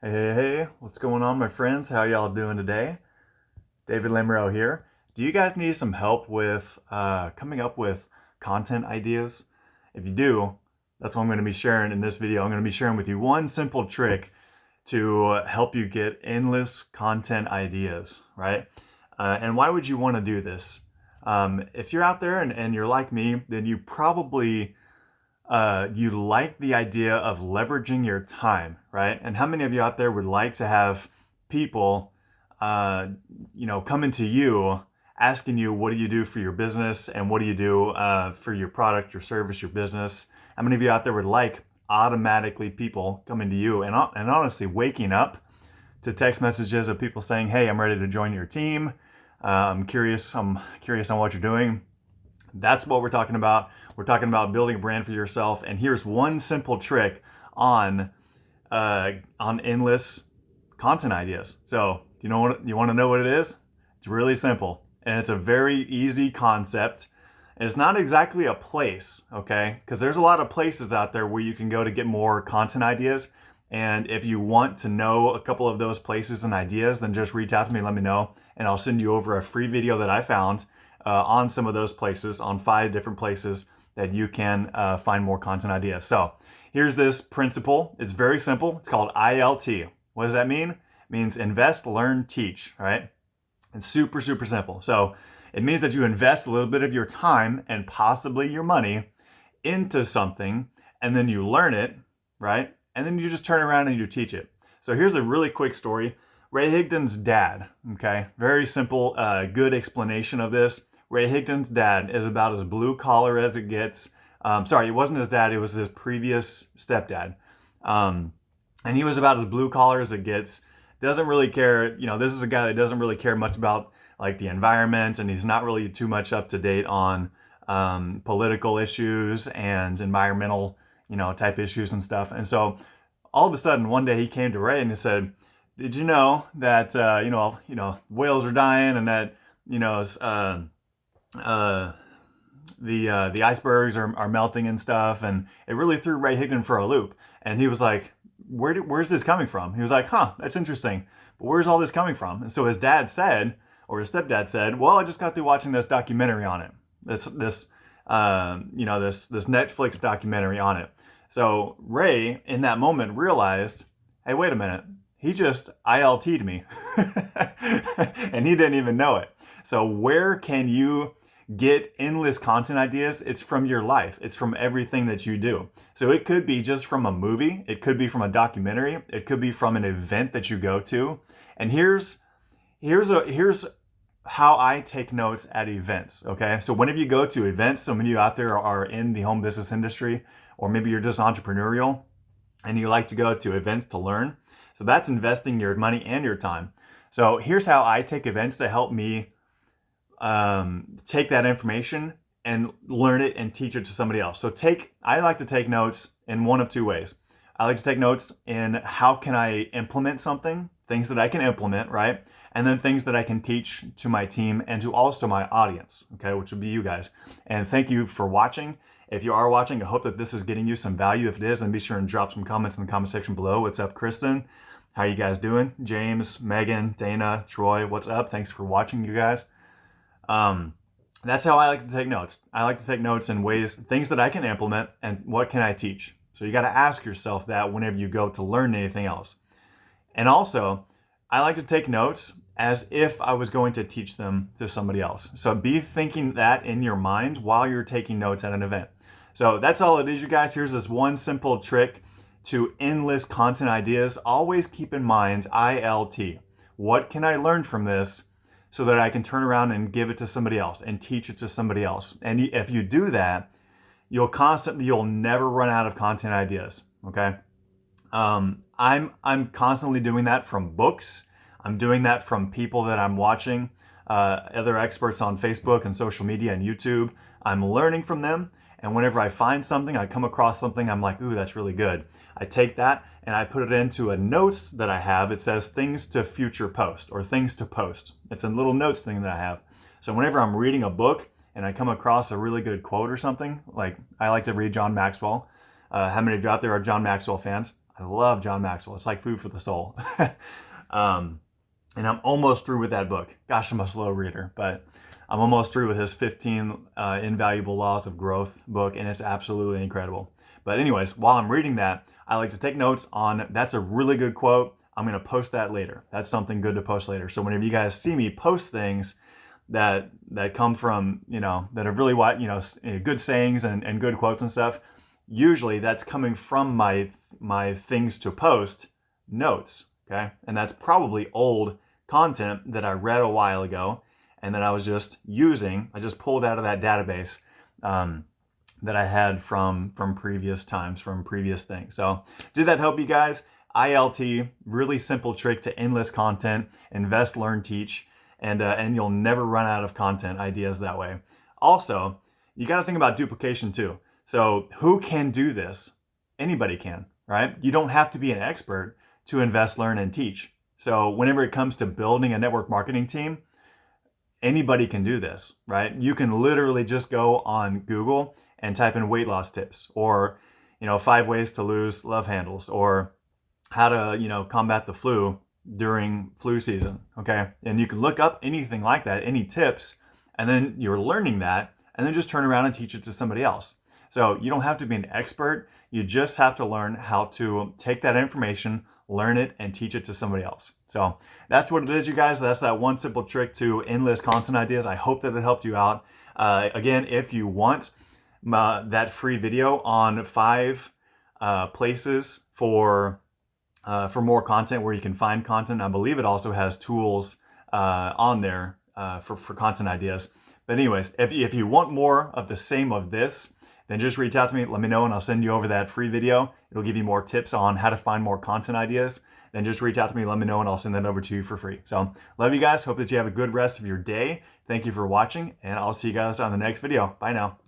Hey, what's going on, my friends? How y'all doing today? David Lamoureux here. Do you guys need some help with coming up with content ideas? If you do, that's what I'm going to be sharing in this video. I'm going to be sharing with you one simple trick to help you get endless content ideas, right? And why would you want to do this? If you're out there and you're like me, then you probably you like the idea of leveraging your time, right? And how many of you out there would like to have people, coming to you asking you, what do you do for your business and what do you do for your product, your service, your business? How many of you out there would like automatically people coming to you and honestly waking up to text messages of people saying, "Hey, I'm ready to join your team. I'm curious on what you're doing." That's what we're talking about. We're talking about building a brand for yourself. And here's one simple trick on endless content ideas. So you want to know what it is? It's really simple, and it's a very easy concept. And it's not exactly a place, okay? Because there's a lot of places out there where you can go to get more content ideas. And if you want to know a couple of those places and ideas, then just reach out to me, let me know, and I'll send you over a free video that I found on some of those places, on 5 different places that you can find more content ideas. So here's this principle. It's very simple. It's called ILT. What does that mean? It means invest, learn, teach, right? It's super, super simple. So it means that you invest a little bit of your time and possibly your money into something, and then you learn it, right? And then you just turn around and you teach it. So here's a really quick story. Ray Higdon's dad, okay? Very simple, good explanation of this. Ray Higdon's dad is about as blue collar as it gets. Sorry, it wasn't his dad, it was his previous stepdad. And he was about as blue collar as it gets. Doesn't really care, this is a guy that doesn't really care much about like the environment, and he's not really too much up to date on political issues and environmental, type issues and stuff. And so all of a sudden, one day he came to Ray and he said, "Did you know that whales are dying and that the icebergs are melting and stuff?" And it really threw Ray Higdon for a loop. And he was like, "Where's this coming from?" He was like, "Huh, that's interesting. But where's all this coming from?" And so his dad said, or his stepdad said, "Well, I just got through watching this documentary on it. This Netflix documentary on it." So Ray, in that moment, realized, "Hey, wait a minute. He just ILT'd me." And he didn't even know it. So where can you get endless content ideas? It's from your life. It's from everything that you do. So it could be just from a movie. It could be from a documentary. It could be from an event that you go to. And here's how I take notes at events, okay? So whenever you go to events, some of you out there are in the home business industry, or maybe you're just entrepreneurial and you like to go to events to learn. So that's investing your money and your time. So here's how I take events to help me take that information and learn it and teach it to somebody else. So I like to take notes in one of 2 ways. I like to take notes in how can I implement something, things that I can implement, right? And then things that I can teach to my team and to also my audience, okay, which would be you guys. And thank you for watching. If you are watching, I hope that this is getting you some value. If it is, then be sure and drop some comments in the comment section below. What's up, Kristen? How you guys doing? James, Megan, Dana, Troy, what's up? Thanks for watching, you guys. That's how I like to take notes. I like to take notes in ways, things that I can implement, and what can I teach? So you got to ask yourself that whenever you go to learn anything else. And also, I like to take notes as if I was going to teach them to somebody else. So be thinking that in your mind while you're taking notes at an event. So that's all it is, you guys. Here's this one simple trick to endless content ideas. Always keep in mind ILT. What can I learn from this so that I can turn around and give it to somebody else and teach it to somebody else? And if you do that, you'll never run out of content ideas, okay? I'm constantly doing that from books. I'm doing that from people that I'm watching, other experts on Facebook and social media and YouTube. I'm learning from them. And whenever I find something, I come across something, I'm like, ooh, that's really good. I take that and I put it into a notes that I have. It says things to future post or things to post. It's a little notes thing that I have. So whenever I'm reading a book and I come across a really good quote or something, like I like to read John Maxwell. How many of you out there are John Maxwell fans? I love John Maxwell. It's like food for the soul. And I'm almost through with that book. Gosh, I'm a slow reader, but I'm almost through with his 15 Invaluable Laws of Growth book, and it's absolutely incredible. But anyways, while I'm reading that, I like to take notes on, that's a really good quote. I'm going to post that later. That's something good to post later. So whenever you guys see me post things that come from, that are really good sayings and good quotes and stuff, usually that's coming from my things to post notes. Okay. And that's probably old content that I read a while ago and that I was just using. I just pulled out of that database that I had from previous times, from previous things. So did that help you guys? ILT, really simple trick to endless content, invest, learn, teach, and you'll never run out of content ideas that way. Also, you got to think about duplication too. So who can do this? Anybody can, right? You don't have to be an expert to invest, learn, and teach. So whenever it comes to building a network marketing team, anybody can do this, right? You can literally just go on Google and type in weight loss tips, or 5 ways to lose love handles, or how to combat the flu during flu season. Okay, and you can look up anything like that, any tips, and then you're learning that, and then just turn around and teach it to somebody else. So you don't have to be an expert. You just have to learn how to take that information, learn it, and teach it to somebody else. So that's what it is, you guys. That's that one simple trick to endless content ideas. I hope that it helped you out. Again, if you want that free video on 5 places for more content, where you can find content, I believe it also has tools on there for content ideas. But anyways, if you want more of the same of this, then just reach out to me, let me know, and I'll send you over that free video. It'll give you more tips on how to find more content ideas. Then just reach out to me, let me know, and I'll send that over to you for free. So love you guys. Hope that you have a good rest of your day. Thank you for watching, and I'll see you guys on the next video. Bye now.